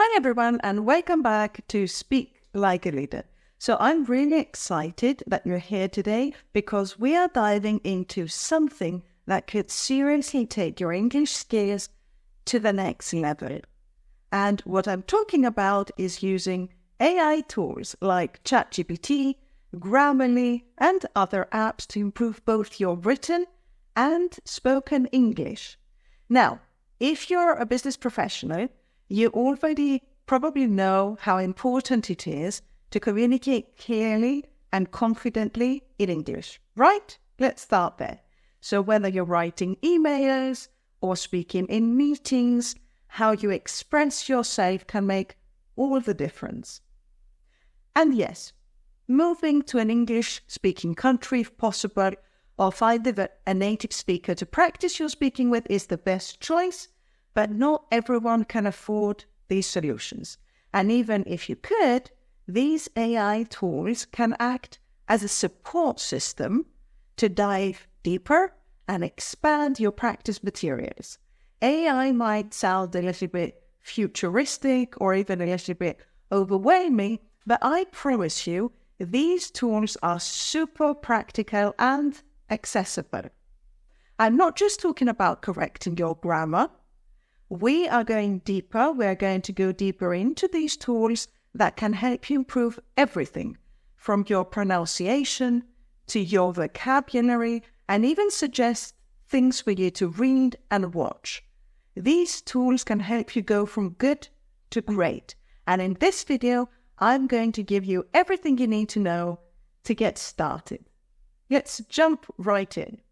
Hi everyone, and welcome back to Speak Like a Leader. So I'm really excited that you're here today because we are diving into something that could seriously take your English skills to the next level. And what I'm talking about is using AI tools like ChatGPT, Grammarly, and other apps to improve both your written and spoken English. Now, if you're a business professional, you already probably know how important it is to communicate clearly and confidently in English, right? Let's start there. So whether you're writing emails or speaking in meetings, how you express yourself can make all the difference. And yes, moving to an English-speaking country if possible, or finding a native speaker to practice your speaking with is the best choice, but not everyone can afford these solutions. And even if you could, these AI tools can act as a support system to dive deeper and expand your practice materials. AI might sound a little bit futuristic or even a little bit overwhelming, but I promise you, these tools are super practical and accessible. I'm not just talking about correcting your grammar. We are going deeper. We're going to go deeper into these tools that can help you improve everything from your pronunciation to your vocabulary and even suggest things for you to read and watch. These tools can help you go from good to great. And in this video, I'm going to give you everything you need to know to get started. Let's jump right in.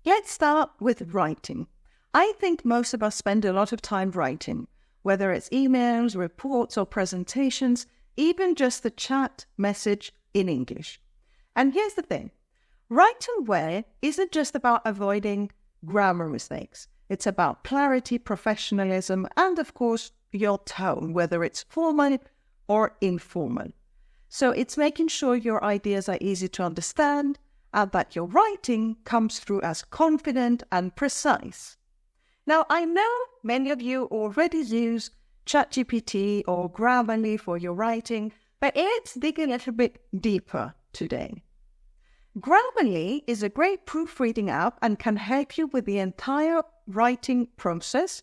Let's start with writing. I think most of us spend a lot of time writing, whether it's emails, reports, or presentations, even just the chat message in English. And here's the thing. Writing well isn't just about avoiding grammar mistakes. It's about clarity, professionalism, and of course, your tone, whether it's formal or informal. So it's making sure your ideas are easy to understand and that your writing comes through as confident and precise. Now, I know many of you already use ChatGPT or Grammarly for your writing, but let's dig a little bit deeper today. Grammarly is a great proofreading app and can help you with the entire writing process,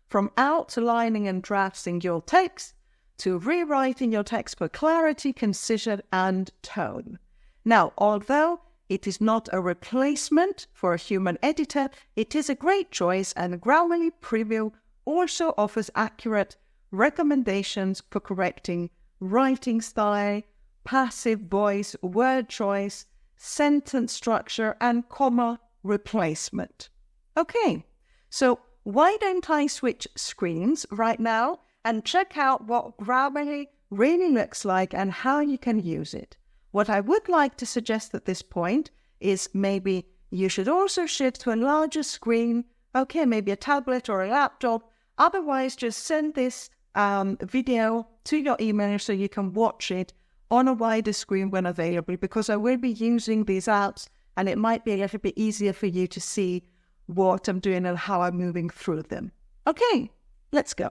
from outlining and drafting your text to rewriting your text for clarity, concision, and tone. Now, although it is not a replacement for a human editor, it is a great choice, and Grammarly Preview also offers accurate recommendations for correcting writing style, passive voice, word choice, sentence structure, and comma replacement. Okay, so why don't I switch screens right now and check out what Grammarly really looks like and how you can use it. What I would like to suggest at this point is maybe you should also shift to a larger screen, okay, maybe a tablet or a laptop. Otherwise, just send this video to your email so you can watch it on a wider screen when available, because I will be using these apps and it might be a little bit easier for you to see what I'm doing and how I'm moving through them. Okay, let's go.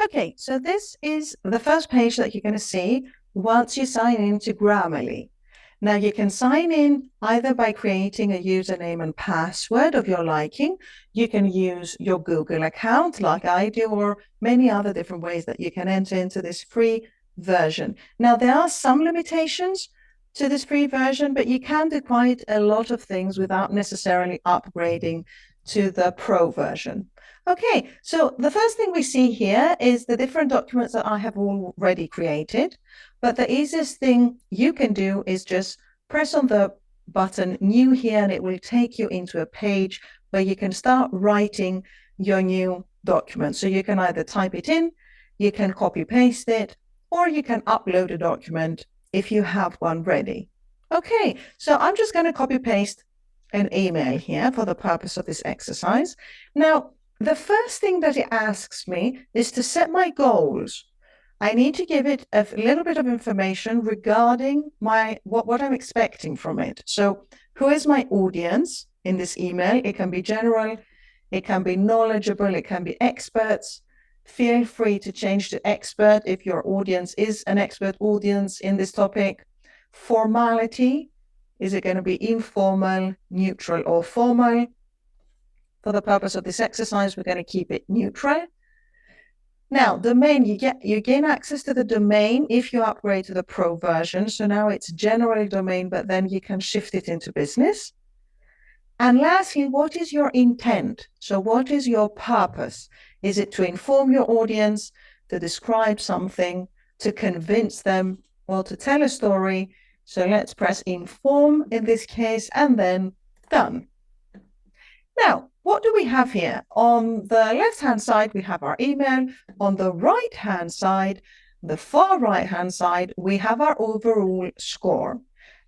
Okay, so this is the first page that you're going to see once you sign into Grammarly. Now you can sign in either by creating a username and password of your liking. You can use your Google account like I do, or many other different ways that you can enter into this free version. Now there are some limitations to this free version, but you can do quite a lot of things without necessarily upgrading to the pro version. Okay, so the first thing we see here is the different documents that I have already created. But the easiest thing you can do is just press on the button new here, and it will take you into a page where you can start writing your new document. So you can either type it in, you can copy paste it, or you can upload a document if you have one ready. Okay, so I'm just going to copy paste an email here for the purpose of this exercise. Now, the first thing that it asks me is to set my goals. I need to give it a little bit of information regarding what I'm expecting from it. So who is my audience in this email? It can be general, it can be knowledgeable, it can be experts. Feel free to change to expert if your audience is an expert audience in this topic. Formality, is it going to be informal, neutral, or formal? For the purpose of this exercise, we're going to keep it neutral. Now, domain, you gain access to the domain if you upgrade to the Pro version. So now it's general domain, but then you can shift it into business. And lastly, what is your intent? So what is your purpose? Is it to inform your audience, to describe something, to convince them, or to tell a story? So let's press inform in this case, and then done. Now, what do we have here? On the left-hand side, we have our email. On the right-hand side, the far right-hand side, we have our overall score.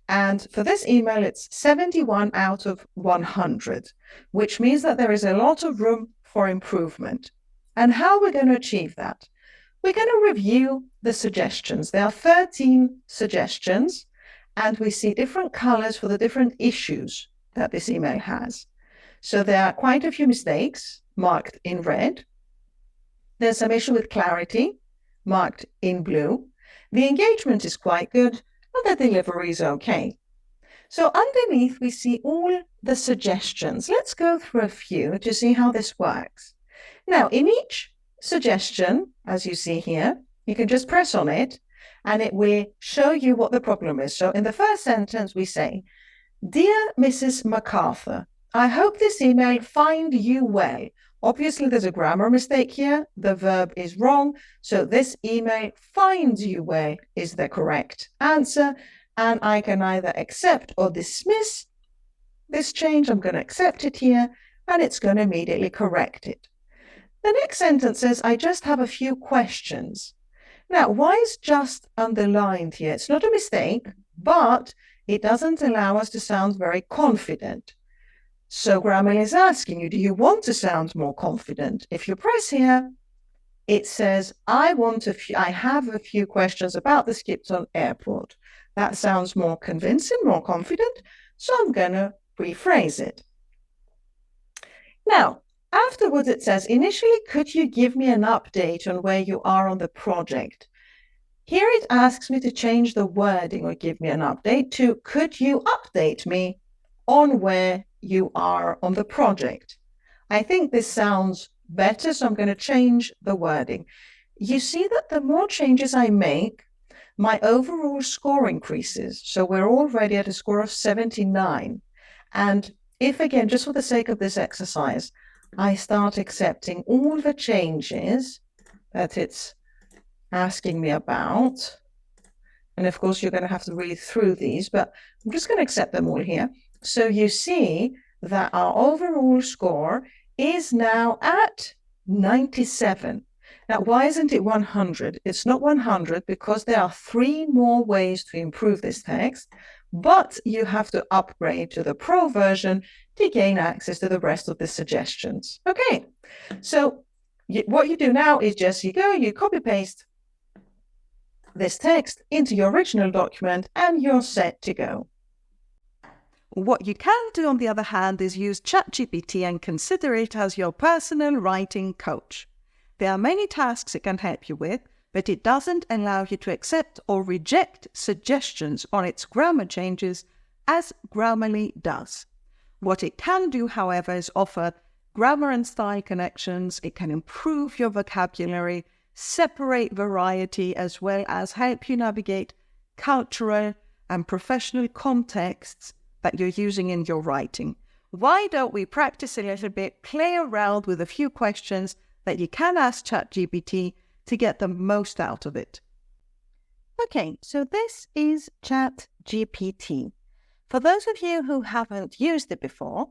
And for this email, it's 71 out of 100, which means that there is a lot of room for improvement. And how we're going to achieve that? We're going to review the suggestions. There are 13 suggestions, and we see different colors for the different issues that this email has. So there are quite a few mistakes marked in red. There's some issue with clarity marked in blue. The engagement is quite good, but the delivery is okay. So underneath, we see all the suggestions. Let's go through a few to see how this works. Now, in each suggestion, as you see here, you can just press on it, and it will show you what the problem is. So in the first sentence, we say, "Dear Mrs. MacArthur, I hope this email finds you well." Obviously, there's a grammar mistake here. The verb is wrong. So this email finds you well is the correct answer. And I can either accept or dismiss this change. I'm going to accept it here, and it's going to immediately correct it. The next sentence says, "I just have a few questions." Now, why is just underlined here? It's not a mistake, but it doesn't allow us to sound very confident. So Grammarly is asking you, do you want to sound more confident? If you press here, it says, I have a few questions about the Skipton Airport. That sounds more convincing, more confident, so I'm going to rephrase it. Now, afterwards it says, initially, could you give me an update on where you are on the project? Here it asks me to change the wording or give me an update to, could you update me on where you are on the project? I think this sounds better, so I'm going to change the wording. You see that the more changes I make, my overall score increases. So we're already at a score of 79. And if, again, just for the sake of this exercise, I start accepting all the changes that it's asking me about, and of course, you're going to have to read through these, but I'm just going to accept them all here. So you see that our overall score is now at 97. Now, why isn't it 100? It's not 100 because there are 3 more ways to improve this text, but you have to upgrade to the Pro version to gain access to the rest of the suggestions. Okay, so what you do now is just you copy-paste this text into your original document and you're set to go. What you can do, on the other hand, is use ChatGPT and consider it as your personal writing coach. There are many tasks it can help you with, but it doesn't allow you to accept or reject suggestions on its grammar changes as Grammarly does. What it can do, however, is offer grammar and style connections. It can improve your vocabulary, separate variety, as well as help you navigate cultural and professional contexts that you're using in your writing. Why don't we practice a little bit, play around with a few questions that you can ask ChatGPT to get the most out of it. Okay, so this is ChatGPT. For those of you who haven't used it before,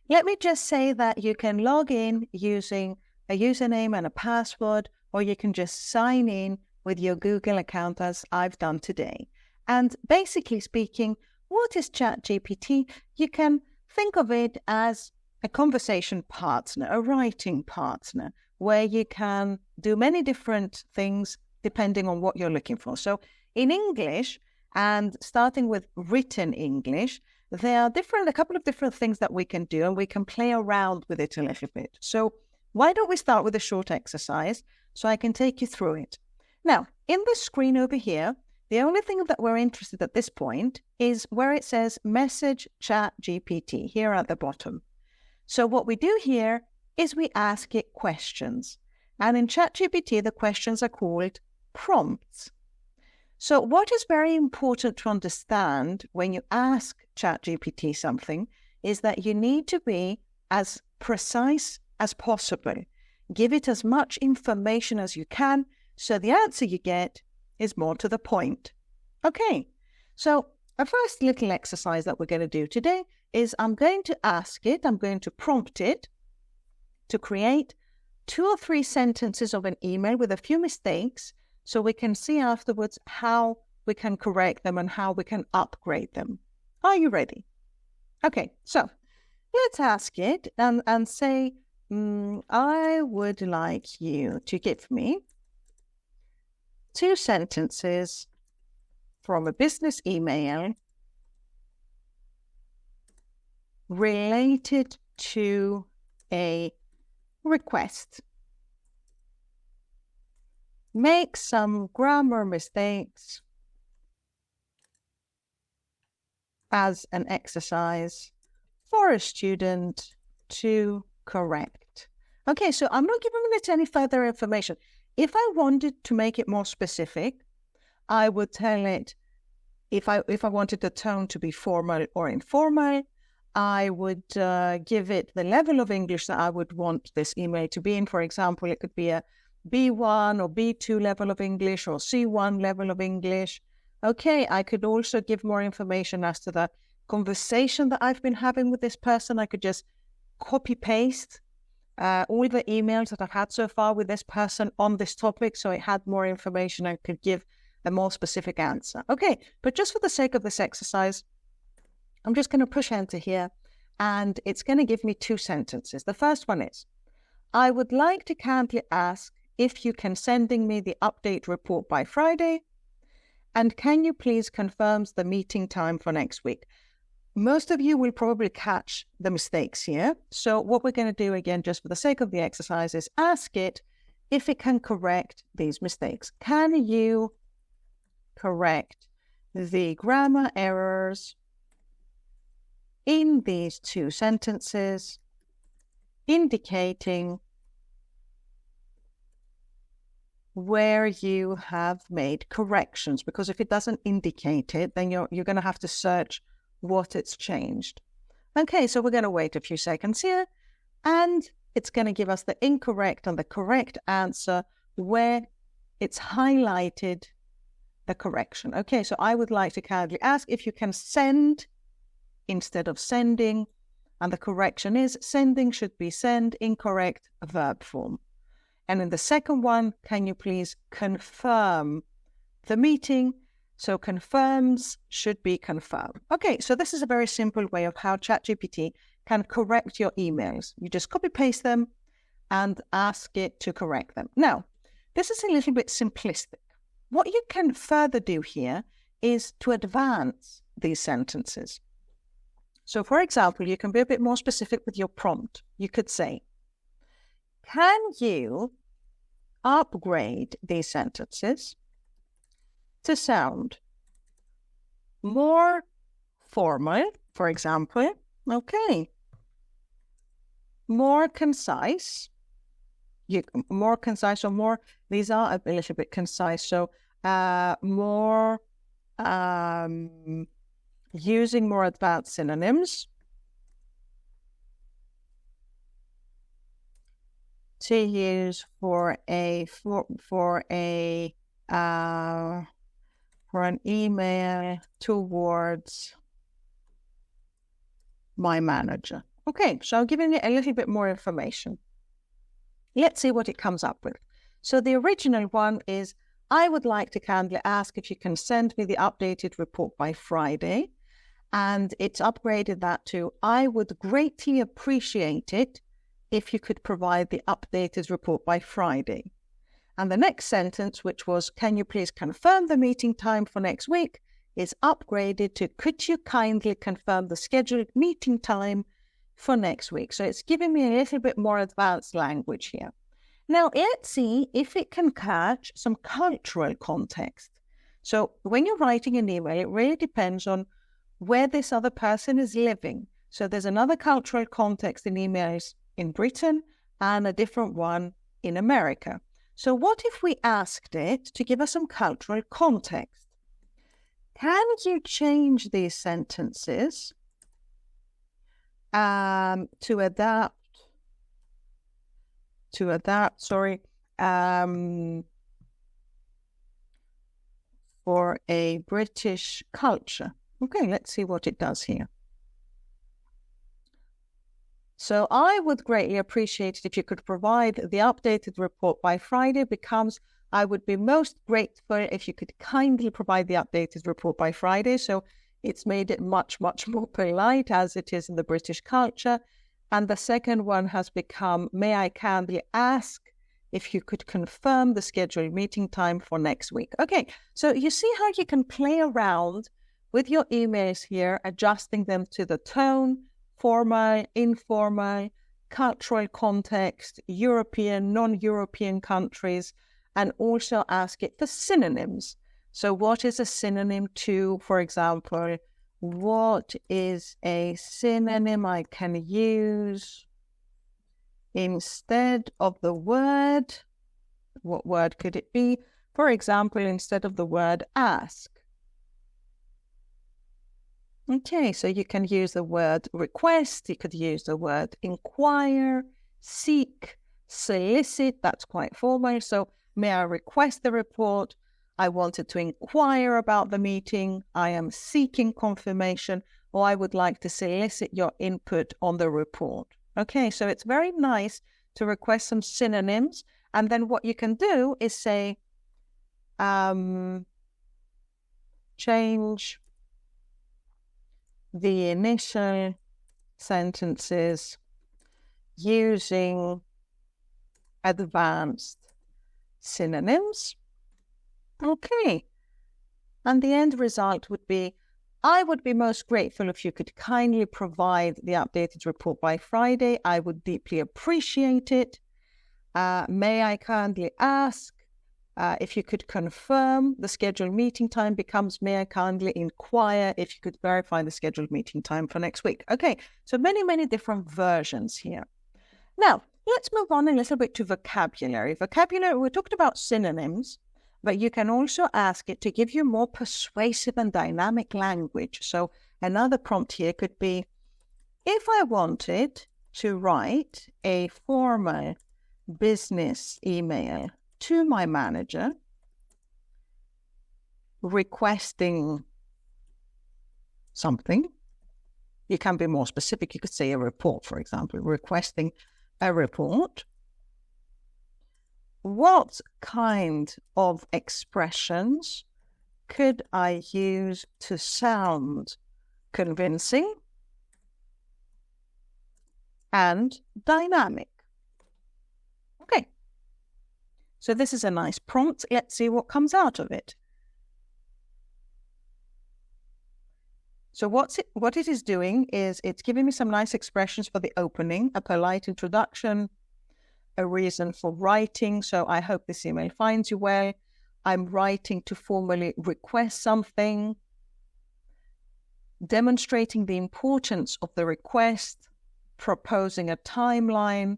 let me just say that you can log in using a username and a password, or you can just sign in with your Google account as I've done today. And basically speaking, what is ChatGPT? You can think of it as a conversation partner, a writing partner, where you can do many different things depending on what you're looking for. So in English, and starting with written English, there are a couple of different things that we can do, and we can play around with it a little bit. So why don't we start with a short exercise so I can take you through it. Now, in the screen over here, the only thing that we're interested at this point is where it says message ChatGPT here at the bottom. So what we do here is we ask it questions. And in ChatGPT, the questions are called prompts. So what is very important to understand when you ask ChatGPT something is that you need to be as precise as possible. Give it as much information as you can so the answer you get is more to the point. Okay, so a first little exercise that we're going to do today is I'm going to prompt it to create 2 or 3 sentences of an email with a few mistakes so we can see afterwards how we can correct them and how we can upgrade them. Are you ready? Okay, so let's ask it and say, I would like you to give me 2 sentences from a business email related to a request. Make some grammar mistakes as an exercise for a student to correct. Okay, so I'm not giving it any further information. If I wanted to make it more specific, I would tell it, if I wanted the tone to be formal or informal, I would give it the level of English that I would want this email to be in. For example, it could be a B1 or B2 level of English or C1 level of English. Okay, I could also give more information as to the conversation that I've been having with this person. I could just copy-paste all the emails that I've had so far with this person on this topic, so it had more information and could give a more specific answer. Okay, but just for the sake of this exercise, I'm just going to push enter here, and it's going to give me 2 sentences. The first one is, I would like to kindly ask if you can sending me the update report by Friday, and can you please confirm the meeting time for next week? Most of you will probably catch the mistakes here. So what we're going to do again, just for the sake of the exercise, is ask it if it can correct these mistakes. Can you correct the grammar errors in these 2 sentences, indicating where you have made corrections? Because if it doesn't indicate it, then you're going to have to search what it's changed. Okay, so we're going to wait a few seconds here, and it's going to give us the incorrect and the correct answer where it's highlighted the correction. Okay, so I would like to kindly ask if you can send instead of sending, and the correction is sending should be send, incorrect verb form. And in the second one, can you please confirm the meeting? So confirms should be confirmed. Okay, so this is a very simple way of how ChatGPT can correct your emails. You just copy-paste them and ask it to correct them. Now, this is a little bit simplistic. What you can further do here is to advance these sentences. So, for example, you can be a bit more specific with your prompt. You could say, can you upgrade these sentences to sound more formal, for example, okay, more concise, more concise or more, these are a little bit concise, so more, using more advanced synonyms to use for an email towards my manager. Okay, so I'm giving it a little bit more information. Let's see what it comes up with. So the original one is, I would like to kindly ask if you can send me the updated report by Friday. and it's upgraded that to, I would greatly appreciate it if you could provide the updated report by Friday. And the next sentence, which was, can you please confirm the meeting time for next week, is upgraded to, could you kindly confirm the scheduled meeting time for next week? So it's giving me a little bit more advanced language here. Now, let's see if it can catch some cultural context. So when you're writing an email, it really depends on where this other person is living. So there's another cultural context in emails in Britain and a different one in America. So what if we asked it to give us some cultural context? Can you change these sentences to adapt for a British culture? Okay, let's see what it does here. So I would greatly appreciate it if you could provide the updated report by Friday, becomes I would be most grateful if you could kindly provide the updated report by Friday. So it's made it much, much more polite as it is in the British culture. And the second one has become, may I kindly ask if you could confirm the scheduled meeting time for next week. Okay, so you see how you can play around with your emails here, adjusting them to the tone, formal, informal, cultural context, European, non-European countries, and also ask it for synonyms. So what is a synonym to, for example, what is a synonym I can use instead of the word? What word could it be? For example, instead of the word ask. Okay, so you can use the word request, you could use the word inquire, seek, solicit, that's quite formal. So may I request the report? I wanted to inquire about the meeting. I am seeking confirmation, or I would like to solicit your input on the report. Okay, so it's very nice to request some synonyms. And then what you can do is say, change the initial sentences using advanced synonyms. Okay. And the end result would be, I would be most grateful if you could kindly provide the updated report by Friday. I would deeply appreciate it. May I kindly ask if you could confirm the scheduled meeting time, becomes, may I kindly inquire if you could verify the scheduled meeting time for next week. Okay, so many, many different versions here. Now, let's move on a little bit to vocabulary. Vocabulary, we talked about synonyms, but you can also ask it to give you more persuasive and dynamic language. So another prompt here could be, if I wanted to write a formal business email to my manager requesting something, you can be more specific. You could say a report, for example, requesting a report. What kind of expressions could I use to sound convincing and dynamic? Okay. So this is a nice prompt. Let's see what comes out of it. So what it is doing is it's giving me some nice expressions for the opening, a polite introduction, a reason for writing. So I hope this email finds you well. I'm writing to formally request something, demonstrating the importance of the request, proposing a timeline,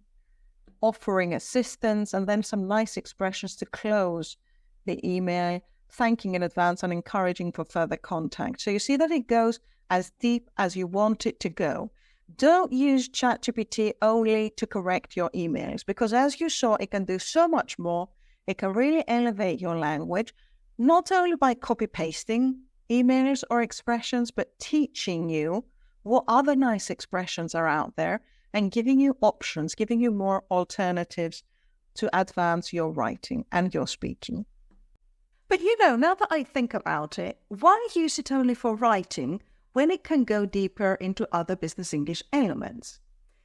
offering assistance, and then some nice expressions to close the email, thanking in advance and encouraging for further contact. So you see that it goes as deep as you want it to go. Don't use ChatGPT only to correct your emails, because as you saw, it can do so much more. It can really elevate your language, not only by copy-pasting emails or expressions, but teaching you what other nice expressions are out there and giving you options, giving you more alternatives to advance your writing and your speaking. But now that I think about it, why use it only for writing when it can go deeper into other business English elements.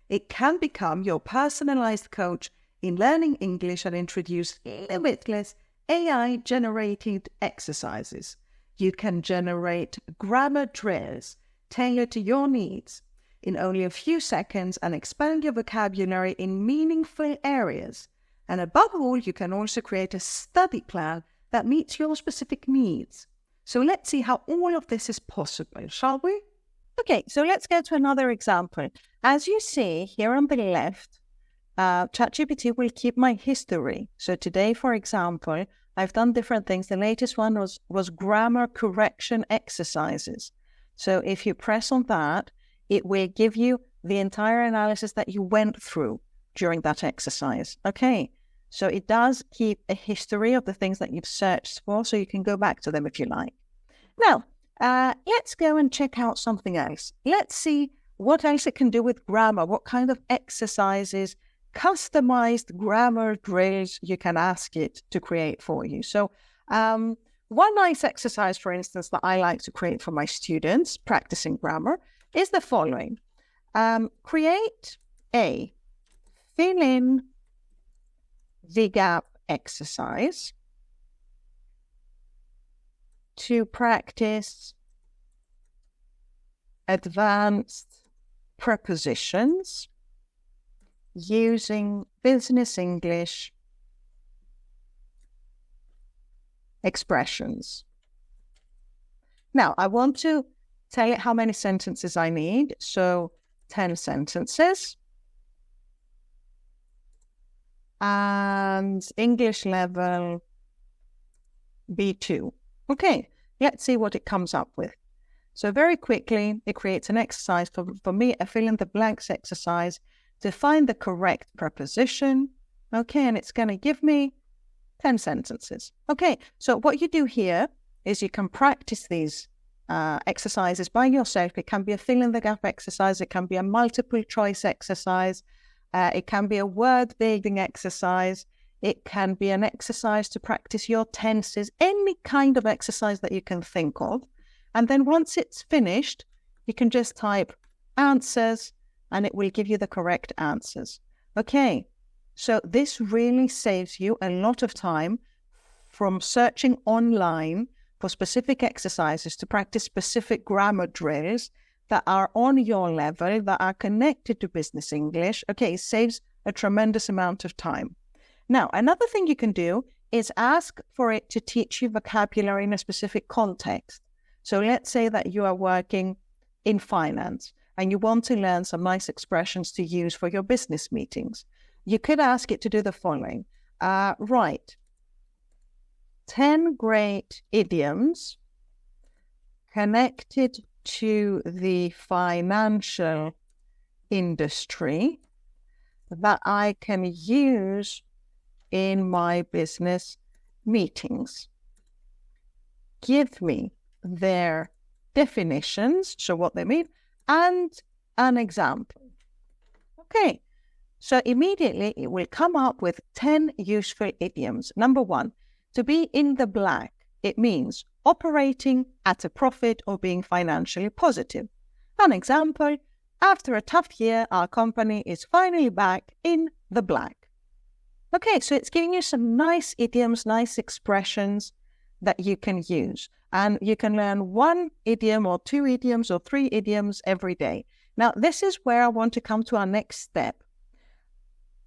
It can become your personalized coach in learning English and introduce limitless AI-generated exercises. You can generate grammar drills tailored to your needs in only a few seconds and expand your vocabulary in meaningful areas. And above all, you can also create a study plan that meets your specific needs. So let's see how all of this is possible, shall we? Okay, so let's go to another example. As you see here on the left, ChatGPT will keep my history. So today, for example, I've done different things. The latest one was grammar correction exercises. So if you press on that, it will give you the entire analysis that you went through during that exercise. Okay, so it does keep a history of the things that you've searched for, so you can go back to them if you like. Now, let's go and check out something else. Let's see what else it can do with grammar, what kind of exercises, customized grammar drills you can ask it to create for you. So one nice exercise, for instance, that I like to create for my students practicing grammar is the following. Create a fill in the gap exercise to practice advanced prepositions using business English expressions. Now, I want to tell it how many sentences I need. So 10 sentences. And English level B2. Okay, let's see what it comes up with. So very quickly, it creates an exercise for me, a fill in the blanks exercise to find the correct preposition. Okay, and it's going to give me 10 sentences. Okay, so what you do here is you can practice these exercises by yourself. It can be a fill in the gap exercise. It can be a multiple choice exercise. It can be a word building exercise. It can be an exercise to practice your tenses, any kind of exercise that you can think of. And then once it's finished, you can just type answers and it will give you the correct answers. Okay, so this really saves you a lot of time from searching online for specific exercises to practice specific grammar drills that are on your level, that are connected to business English. Okay, it saves a tremendous amount of time. Now, another thing you can do is ask for it to teach you vocabulary in a specific context. So let's say that you are working in finance and you want to learn some nice expressions to use for your business meetings. You could ask it to do the following. Write 10 great idioms connected to the financial industry that I can use in my business meetings. Give me their definitions, so what they mean, and an example. Okay, so immediately it will come up with 10 useful idioms. Number 1, to be in the black. It means operating at a profit or being financially positive. An example, after a tough year, our company is finally back in the black. Okay, so it's giving you some nice idioms, nice expressions that you can use. And you can learn 1 idiom or 2 idioms or 3 idioms every day. Now, this is where I want to come to our next step.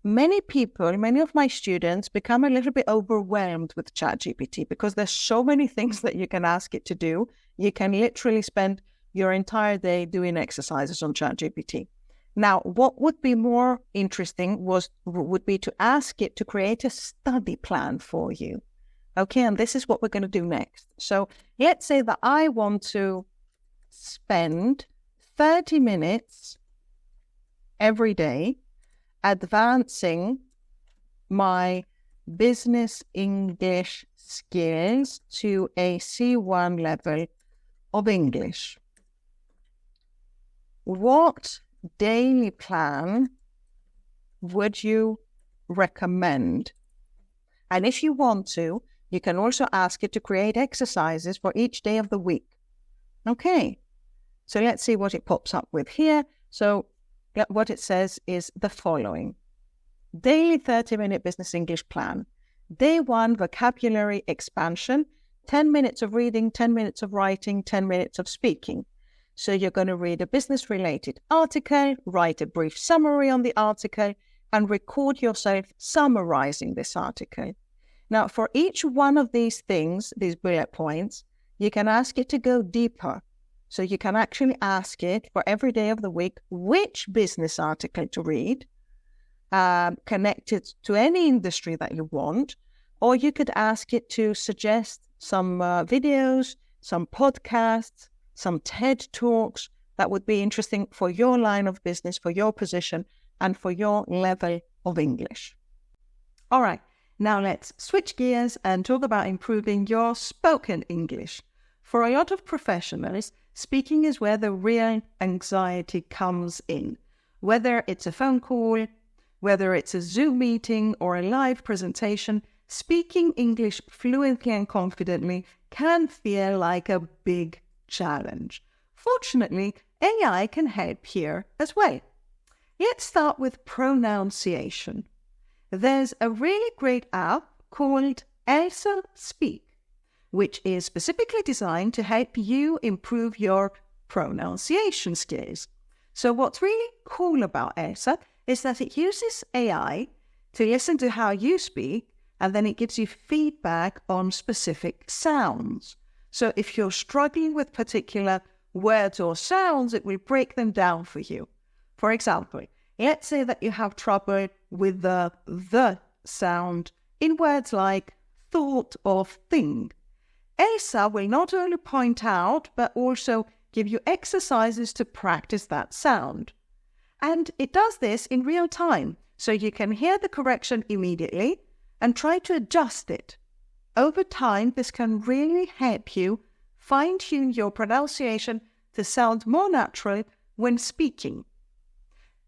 Many people, many of my students become a little bit overwhelmed with ChatGPT because there's so many things that you can ask it to do. You can literally spend your entire day doing exercises on ChatGPT. Now, what would be more interesting would be to ask it to create a study plan for you. Okay, and this is what we're going to do next. So let's say that I want to spend 30 minutes every day advancing my business English skills to a C1 level of English. What daily plan would you recommend? And if you want to, you can also ask it to create exercises for each day of the week. Okay, So let's see what it pops up with here. So what it says is the following. Daily 30-minute business English plan. Day 1, vocabulary expansion, 10 minutes of reading, 10 minutes of writing, 10 minutes of speaking. So you're going to read a business-related article, write a brief summary on the article, and record yourself summarizing this article. Now, for each one of these things, these bullet points, you can ask it to go deeper. So you can actually ask it for every day of the week which business article to read, connected to any industry that you want, or you could ask it to suggest some videos, some podcasts, some TED Talks that would be interesting for your line of business, for your position, and for your level of English. All right, now let's switch gears and talk about improving your spoken English. For a lot of professionals, speaking is where the real anxiety comes in. Whether it's a phone call, whether it's a Zoom meeting or a live presentation, speaking English fluently and confidently can feel like a big challenge. Fortunately, AI can help here as well. Let's start with pronunciation. There's a really great app called Elsa Speak, which is specifically designed to help you improve your pronunciation skills. So what's really cool about Elsa is that it uses AI to listen to how you speak, and then it gives you feedback on specific sounds. So if you're struggling with particular words or sounds, it will break them down for you. For example, let's say that you have trouble with the sound in words like thought or thing. Elsa will not only point out, but also give you exercises to practice that sound. And it does this in real time, so you can hear the correction immediately and try to adjust it. Over time, this can really help you fine-tune your pronunciation to sound more natural when speaking.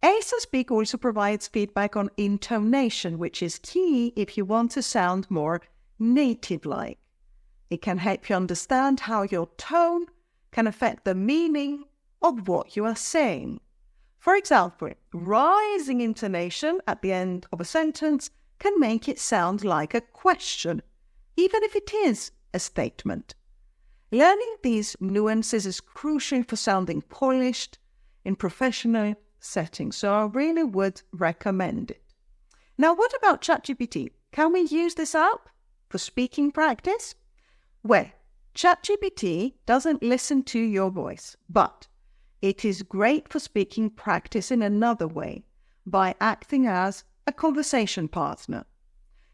Elsa Speak also provides feedback on intonation, which is key if you want to sound more native-like. It can help you understand how your tone can affect the meaning of what you are saying. For example, rising intonation at the end of a sentence can make it sound like a question, even if it is a statement. Learning these nuances is crucial for sounding polished in professional settings, so I really would recommend it. Now, what about ChatGPT? Can we use this app for speaking practice? Well, ChatGPT doesn't listen to your voice, but it is great for speaking practice in another way, by acting as a conversation partner.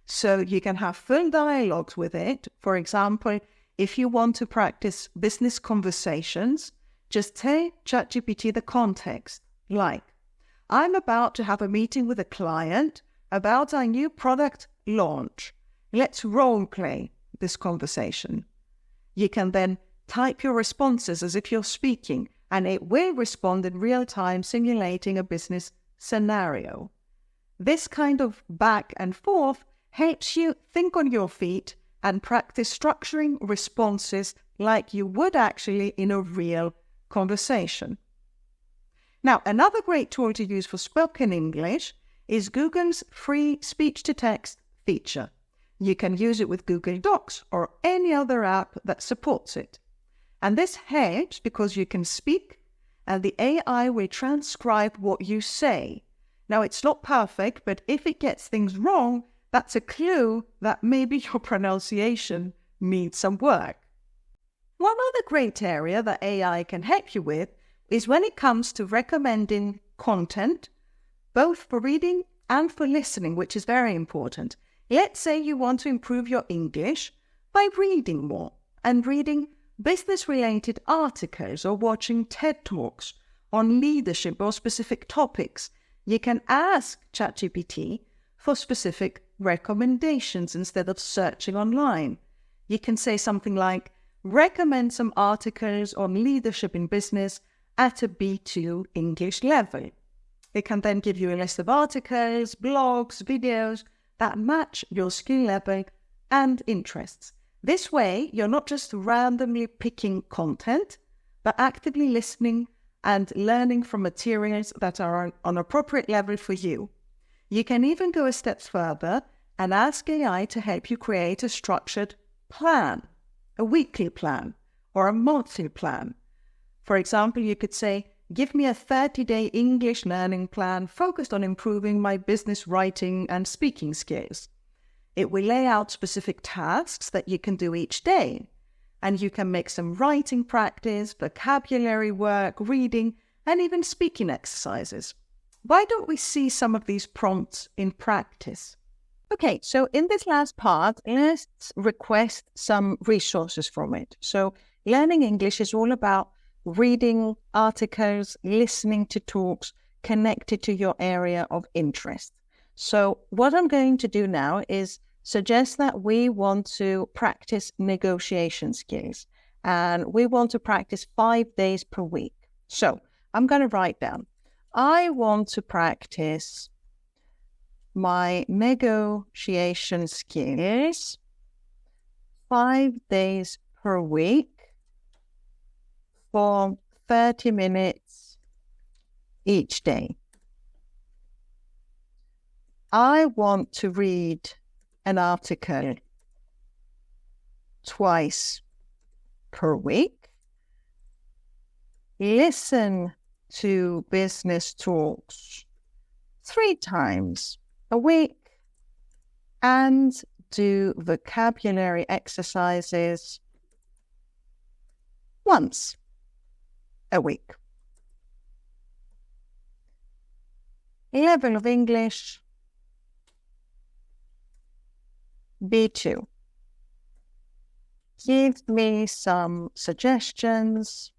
So you can have full dialogues with it. For example, if you want to practice business conversations, just tell ChatGPT the context, like, I'm about to have a meeting with a client about our new product launch. Let's role play this conversation. You can then type your responses as if you're speaking, and it will respond in real time, simulating a business scenario. This kind of back and forth helps you think on your feet and practice structuring responses like you would actually in a real conversation. Now, another great tool to use for spoken English is Google's free speech-to-text feature. You can use it with Google Docs or any other app that supports it. And this helps because you can speak and the AI will transcribe what you say. Now, it's not perfect, but if it gets things wrong, that's a clue that maybe your pronunciation needs some work. One other great area that AI can help you with is when it comes to recommending content, both for reading and for listening, which is very important. Let's say you want to improve your English by reading more and reading business-related articles or watching TED Talks on leadership or specific topics. You can ask ChatGPT for specific recommendations instead of searching online. You can say something like, recommend some articles on leadership in business at a B2 English level. It can then give you a list of articles, blogs, videos that match your skill level and interests. This way, you're not just randomly picking content, but actively listening and learning from materials that are on an appropriate level for you. You can even go a step further and ask AI to help you create a structured plan, a weekly plan or a monthly plan. For example, you could say, give me a 30-day English learning plan focused on improving my business writing and speaking skills. It will lay out specific tasks that you can do each day, and you can make some writing practice, vocabulary work, reading, and even speaking exercises. Why don't we see some of these prompts in practice? Okay, so in this last part, let's request some resources from it. So learning English is all about reading articles, listening to talks connected to your area of interest. So what I'm going to do now is suggest that we want to practice negotiation skills, and we want to practice 5 days per week. So I'm going to write down, I want to practice my negotiation skills 5 days per week for 30 minutes each day. I want to read an article twice per week, listen to business talks 3 times a week, and do vocabulary exercises once a week. Level of English, B2. Give me some suggestions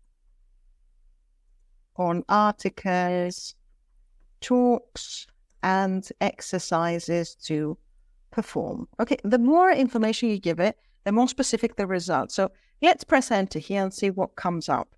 on articles, talks, and exercises to perform. Okay, the more information you give it, the more specific the result. So let's press enter here and see what comes up.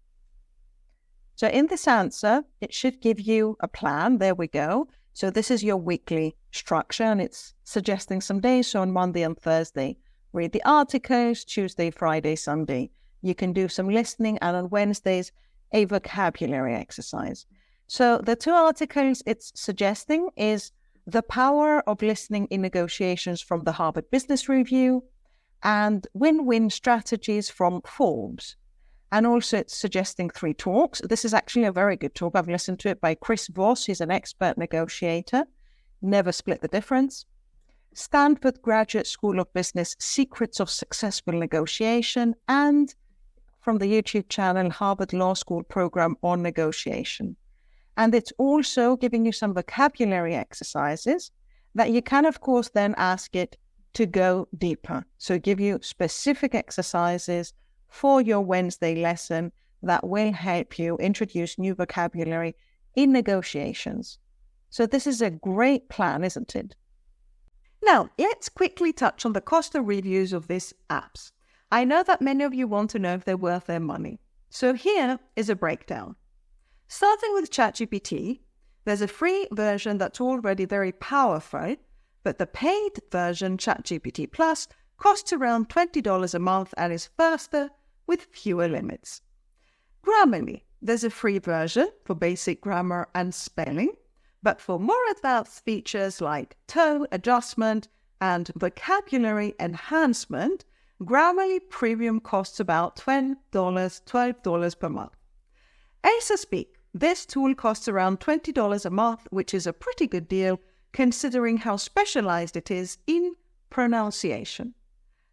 So in this answer, it should give you a plan. There we go. So this is your weekly structure, and it's suggesting some days. So on Monday and Thursday, read the articles, Tuesday, Friday, Sunday. You can do some listening, and on Wednesdays, a vocabulary exercise. So the 2 articles it's suggesting is The Power of Listening in Negotiations from the Harvard Business Review and Win-Win Strategies from Forbes. And also it's suggesting 3 talks. This is actually a very good talk. I've listened to it by 𝗤𝗲𝗄. He's an expert negotiator. Never Split the Difference. Stanford Graduate School of Business, Secrets of Successful Negotiation. And from the YouTube channel, Harvard Law School Program on Negotiation. And it's also giving you some vocabulary exercises that you can, of course, then ask it to go deeper. So give you specific exercises for your Wednesday lesson that will help you introduce new vocabulary in negotiations. So this is a great plan, isn't it? Now, let's quickly touch on the cost of reviews of these apps. I know that many of you want to know if they're worth their money. So here is a breakdown. Starting with ChatGPT, there's a free version that's already very powerful, but the paid version, ChatGPT Plus, costs around $20 a month and is faster with fewer limits. Grammarly, there's a free version for basic grammar and spelling, but for more advanced features like tone adjustment and vocabulary enhancement, Grammarly Premium costs about $12 per month. Elsa Speak, this tool costs around $20 a month, which is a pretty good deal considering how specialized it is in pronunciation.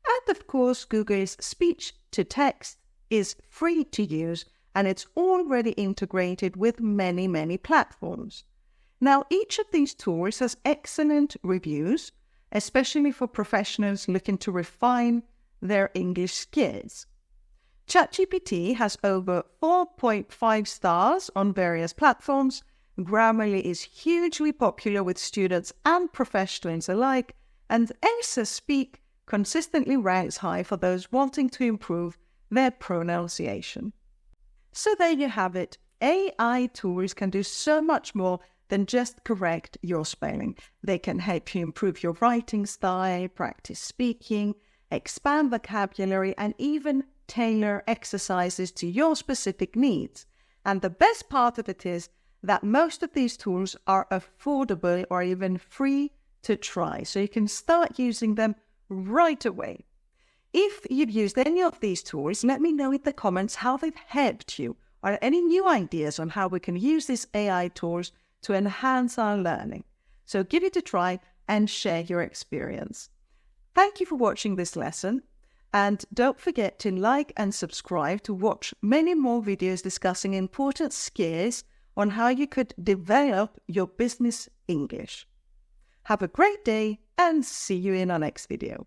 And of course, Google's speech-to-text is free to use, and it's already integrated with many platforms. Now, each of these tools has excellent reviews, especially for professionals looking to refine their English skills. ChatGPT has over 4.5 stars on various platforms. Grammarly is hugely popular with students and professionals alike, and Elsa Speak consistently ranks high for those wanting to improve their pronunciation. So there you have it. AI tools can do so much more than just correct your spelling. They can help you improve your writing style, practice speaking, expand vocabulary, and even tailor exercises to your specific needs. And the best part of it is that most of these tools are affordable or even free to try, so you can start using them right away. If you've used any of these tools, let me know in the comments how they've helped you, or any new ideas on how we can use these AI tools to enhance our learning. So give it a try and share your experience. Thank you for watching this lesson, and don't forget to like and subscribe to watch many more videos discussing important skills on how you could develop your business English. Have a great day and see you in our next video.